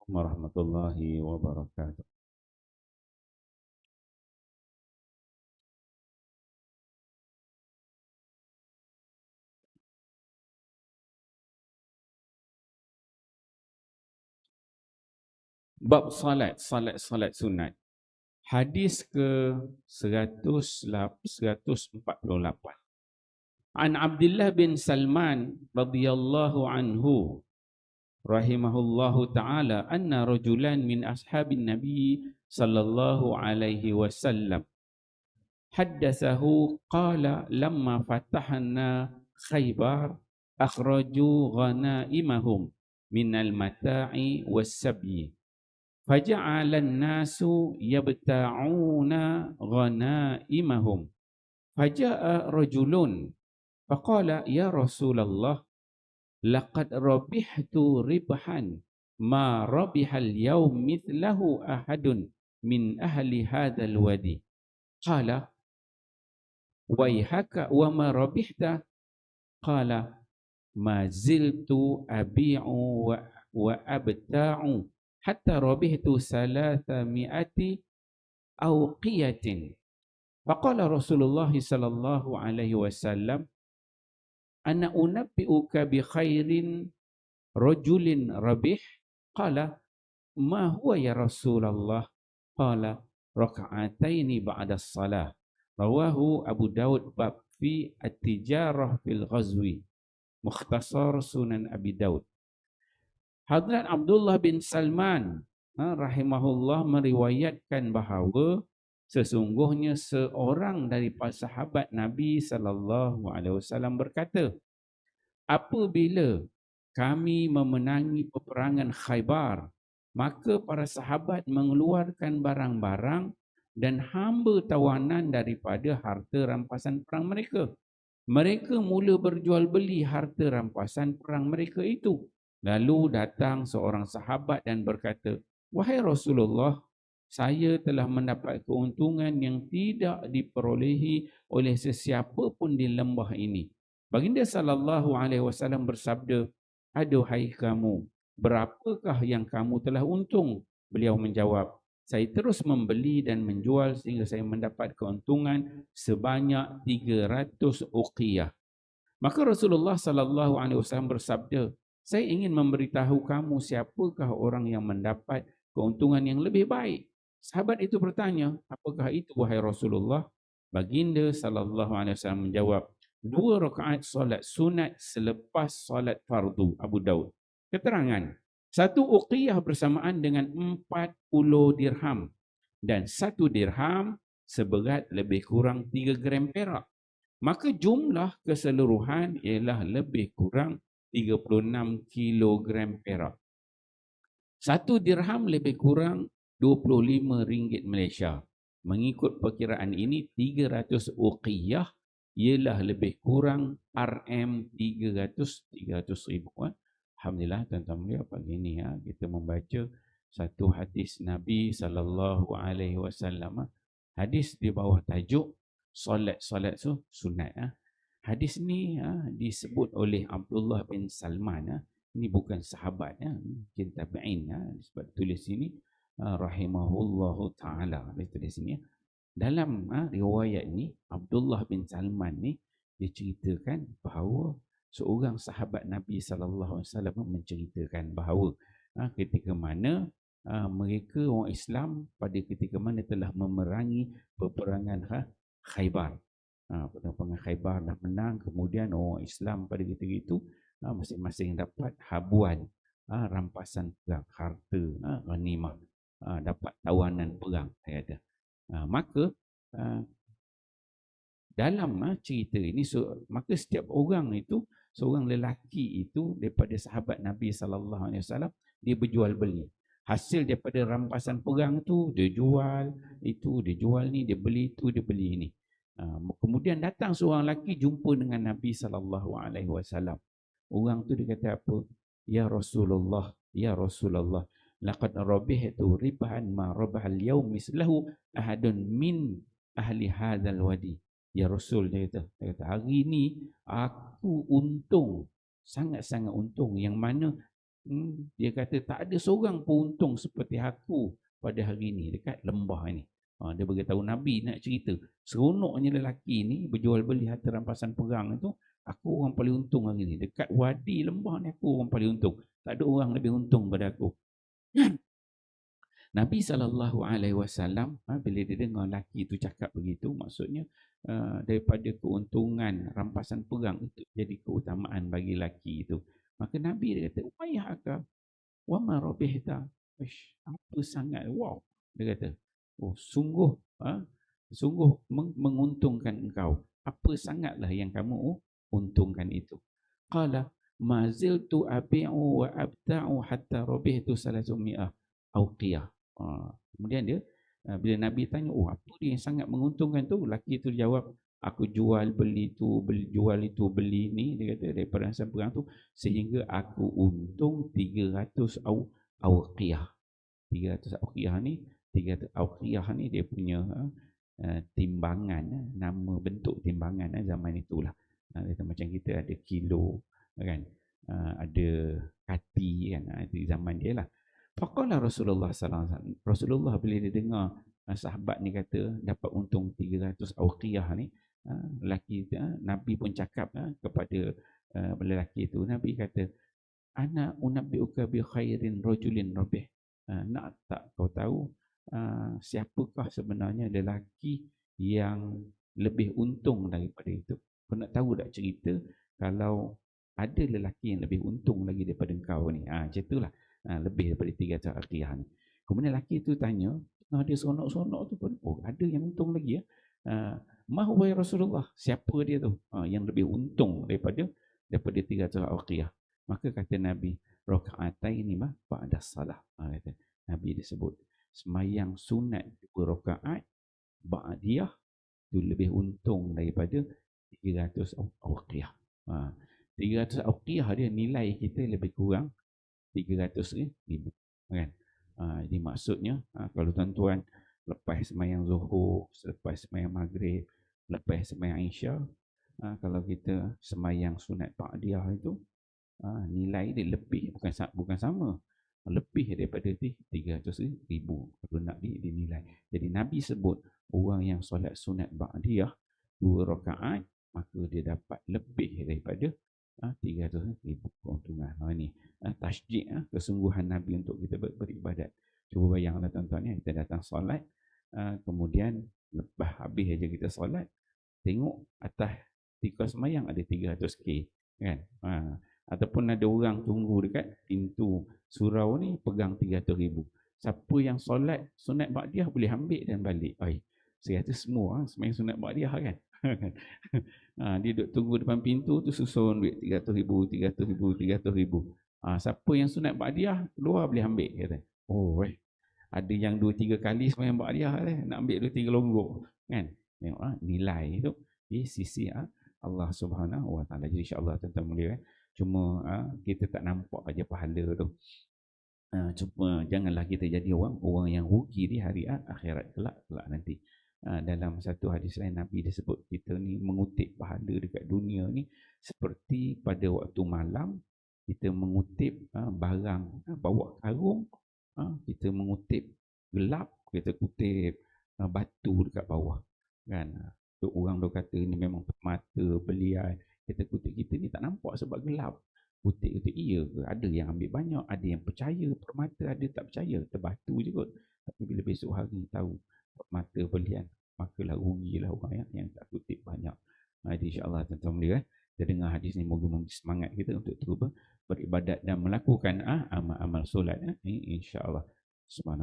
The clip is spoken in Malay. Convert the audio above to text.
warahmatullahi wabarakatuh. Bab salat sunat. Hadis ke 148. An Abdullah bin Salman radhiyallahu anhu rahimahullahu taala anna rajulan min ashabin nabi sallallahu alaihi wasallam haddathahu qala lamma fatahna Khaybar akhraju ghanaimahum minal mata'i was-sabyi faja'ala an-nasu yabta'una ghanaimahum faja'a rajulun faqala ya Rasulullah laqad rabihtu ribhan ma rabihal yawm mithlahu ahadun min ahli hadzal wadi qala waihaka wa ma rabihta qala ma ziltu abi'u wa abta'u hatta rabihtu salatami'ati awqiyatin faqala Rasulullah sallallahu alaihi wasallam ana unabbi'uka bi khairin rajulin rabih qala ma huwa ya Rasulullah qala raka'ataini ba'da as-salah rawahu Abu Daud bab fi at-tijarah fil ghazwi mukhtasar Sunan Abi Daud. Hadrat Abdullah bin Salman rahimahullah meriwayatkan bahawa sesungguhnya seorang daripada sahabat Nabi sallallahu alaihi wasallam berkata, apabila kami memenangi peperangan Khaybar, maka para sahabat mengeluarkan barang-barang dan hamba tawanan daripada harta rampasan perang mereka. Mereka mula berjual beli harta rampasan perang mereka itu. Lalu datang seorang sahabat dan berkata, wahai Rasulullah, saya telah mendapat keuntungan yang tidak diperolehi oleh sesiapa pun di lembah ini. Baginda sallallahu alaihi wasallam bersabda, aduhai kamu, berapakah yang kamu telah untung? Beliau menjawab, saya terus membeli dan menjual sehingga saya mendapat keuntungan sebanyak 300 uqiyah. Maka Rasulullah sallallahu alaihi wasallam bersabda, saya ingin memberitahu kamu siapakah orang yang mendapat keuntungan yang lebih baik. Sahabat itu bertanya, apakah itu wahai Rasulullah? Baginda sallallahu alaihi wasallam menjawab, 2 rakaat solat sunat selepas solat fardu. Abu Daud. Keterangan, 1 uqiyah bersamaan dengan 40 dirham dan 1 dirham seberat lebih kurang 3 gram perak. Maka jumlah keseluruhan ialah lebih kurang 36 kilogram perak. 1 dirham lebih kurang 25 ringgit Malaysia. Mengikut perkiraan ini 300 uqiyah ialah lebih kurang RM 300 ribu. Alhamdulillah tuan-tuan mulia, pagi ini kita membaca satu hadis Nabi sallallahu alaihi wasallam. Hadis di bawah tajuk solat sunat. Hadis ni disebut oleh Abdullah bin Salman. Ini bukan sahabat, mungkin tabi'in sebab tulis sini rahimahullahu taala. Tulis sini dalam riwayat ni Abdullah bin Salman ni diceritakan bahawa seorang sahabat Nabi sallallahu alaihi wasallam menceritakan bahawa ketika mana mereka orang Islam pada ketika mana telah memerangi peperangan Khaybar. Peperangan Khaybar dah menang, kemudian orang Islam pada ketika itu masing-masing dapat habuan rampasan perang, harta, ghanimah, dapat tawanan perang ada. Maka dalam cerita ini maka setiap orang itu, seorang lelaki itu daripada sahabat Nabi sallallahu alaihi wasallam, dia berjual beli hasil daripada rampasan perang tu, dia jual itu, dia jual ni, dia beli itu, dia beli ini. Kemudian datang seorang lelaki jumpa dengan Nabi sallallahu alaihi wasallam. Orang tu dia kata apa? Ya Rasulullah, ya Rasulullah, laqad rabihtu ribahan ma rabahal yawm mislahu ahadun min ahli hadzal wadi. Ya Rasul, dia kata hari ni aku untung, sangat-sangat untung, yang mana Dia kata tak ada seorang pun untung seperti aku pada hari ini dekat lembah ini. Dia beritahu Nabi nak cerita. Seronoknya lelaki ni berjual beli harta rampasan perang itu, aku orang paling untung hari ini. Dekat wadi lembah ni aku orang paling untung. Tak ada orang lebih untung pada aku. Nabi SAW bila dia dengar lelaki itu cakap begitu, maksudnya daripada keuntungan rampasan perang itu jadi keutamaan bagi lelaki itu. Maka Nabi dia kata, "Umayyah wa ma rabihta." Apa sangat, wow. Dia kata, oh sungguh sungguh menguntungkan engkau. Apa sangatlah yang kamu untungkan itu. Qala ma ziltu abi'u wa abta'u hatta rabihtu 300 awqiyah. Kemudian dia bila Nabi tanya, oh apa dia yang sangat menguntungkan tu? Lelaki tu jawab, aku jual beli tu, jual itu, beli ni, dia kata daripada rampasan perang tu sehingga aku untung 300 awqiyah. 300 awqiyah ni, 300 awqiyah ni dia punya timbangan, nama bentuk timbangan zaman itulah. Macam kita ada kilo kan, ada kati kan, di zaman dia lah. Faqala Rasulullah sallallahu alaihi wasallam. Rasulullah bila dia dengar sahabat ni kata dapat untung 300 awqiyah ni, lelaki Nabi pun cakap kepada lelaki itu, Nabi kata, ana unabbiuka bi khairin rajulin rabih. Nak tak kau tahu siapakah sebenarnya lelaki yang lebih untung daripada itu? Kau nak tahu tak cerita kalau ada lelaki yang lebih untung lagi daripada kau ni? Macam itulah, lebih daripada 300 awqiyah ni. Kemudian lelaki tu tanya, dia seronok-seronok tu pun, oh ada yang untung lagi ya. Ma huwa Rasulullah, siapa dia tu yang lebih untung daripada 300 awqiyah? Maka kata Nabi, raka'ataini ma ba'da salah. Kata Nabi disebut semayang sunat 2 rakaat ba'diyah tu lebih untung daripada 300 awqiyah. 300 awqiyah dia nilai kita lebih kurang 300 ribu kan. Jadi maksudnya kalau tuan-tuan lepas semayang zuhur, selepas semayang maghrib, lepas semayang isya, kalau kita semayang sunat ba'diyah itu, nilai dia lebih, bukan sama, lebih daripada 300 ribu kalau nak dinilai. Jadi Nabi sebut orang yang solat sunat ba'diyah 2 rakaat, maka dia dapat lebih daripada 300 ribu keuntungan. Ini tasjid kesungguhan Nabi untuk kita beribadat. Cuba bayanglah tuan-tuan, kita datang solat, kemudian lepas habis aja kita solat, tengok atas tikus semayang ada 300k kan. Ataupun ada orang tunggu dekat pintu surau ni pegang 300 ribu. Siapa yang solat sunat ba'diyah boleh ambil dan balik. Saya kata semua semayang sunat ba'diyah kan. Dia duduk tunggu depan pintu tu susun duit 300 ribu, 300 ribu, 300 ribu. Siapa yang sunat ba'diyah keluar boleh ambil kata. Ada yang 2-3 kali semayang ba'diyah nak ambil 2-3 longgok kan. Tengok nilai tu di sisi Allah Subhanahu wa taala. Jadi insya-Allah tuan-tuan mulia cuma kita tak nampak aja pahala tu. Cuma janganlah kita jadi orang yang rugi di hari akhirat kelak nanti. Dalam satu hadis lain Nabi disebut kita ni mengutip pahala dekat dunia ni seperti pada waktu malam kita mengutip barang, bawa karung, kita mengutip gelap, kita kutip batu dekat bawah kan. Orang dah kata ni memang mata belian, kita kutip, kita ni tak nampak sebab gelap. Kutip iya ke? Ada yang ambil banyak, ada yang percaya permata, ada tak percaya, terbatu je kot. Tapi bila besok hari tahu permata belian, makalah rugilah orang yang tak kutip banyak. Jadi insya-Allah tuan-tuan mulia, kita dengar hadis ni moga memberi semangat kita untuk terus beribadat dan melakukan amal-amal solat insya-Allah. Subhanallah.